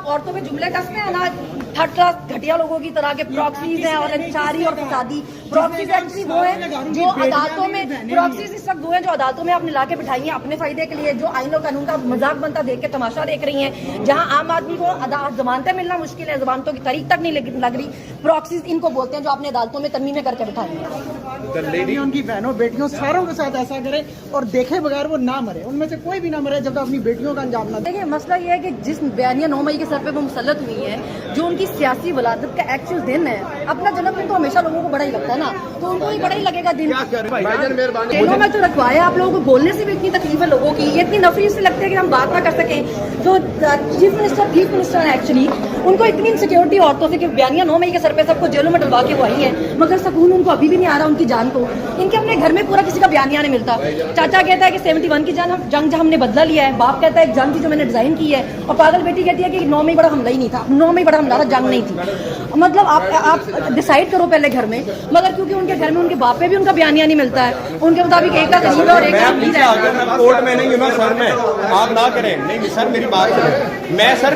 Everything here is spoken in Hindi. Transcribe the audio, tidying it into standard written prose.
औरतों पे जुमले कसते हैं ना, थर्ड क्लास घटिया लोगों की तरह के प्रॉक्सीज हैं और अंसारी और फसादी। प्रॉक्सीज एक्चुअली वो है जो अदालतों में, प्रॉक्सीज इस वक्त वो है जो अदालतों में आपने ला के बिठाई हैं अपने फायदे के लिए, जो आईन और कानून का मजाक बनता देख के तमाशा देख रही हैं, जहां आम आदमी को जमानतें मिलना मुश्किल है, जमानतों की तारीख तक नहीं लग रही। प्रॉक्सीज इनको बोलते हैं जो आपने अदालतों में तरमीमें करके बिठाई हैं। उनकी बहनों बेटियों सारों के साथ ऐसा करे और देखे बगैर वो ना मरे, उनमें से कोई भी ना मरे जब तक अपनी बेटियों का अंजाम ना दे। देखिए मसला ये है कि जिस बयानिया 9 मई के सर पे वो मुसल्लत हुई है, जो उनकी सियासी वलादत का एक्चुअल दिन है, अपना जन्मदिन तो हमेशा लोगों को बड़ा ही लगता है ना, तो उनको ही बड़ा ही लगेगा दिन। जेलों में तो रखवाया, आप लोगों को बोलने से भी इतनी तकलीफ है लोगों की, ये इतनी नफरी से लगती है कि हम बात ना कर सके। तो चीफ मिनिस्टर है एक्चुअली, उनको इतनी इनसिक्योरिटी औरतों से कि बयानिया 9 मई के सर पे सबको जेलों में डलवा के वो आई है, मगर सुकून उनको अभी भी नहीं आ रहा उनकी जान को। इनके अपने घर में पूरा किसी का बयानिया नहीं मिलता। चाचा कहता है कि 71 की जंग जो हमने बदला लिया है, बाप कहता है एक जंग थी जो मैंने डिजाइन की है, और पागल बेटी कहती है कि 9 मई बड़ा हमला ही नहीं था, 9 मई बड़ा हमला था, जंग नहीं थी। मतलब आप डिसाइड करो पहले घर में, मगर क्योंकि उनके घर में उनके बाप पे भी उनका बयानिया नहीं मिलता है, उनके मुताबिक एक का गरीब है और एक का अमीर है। कोर्ट में नहीं हूँ मैं सर, में आप ना करें। नहीं सर मेरी बात सुनो, मैं सर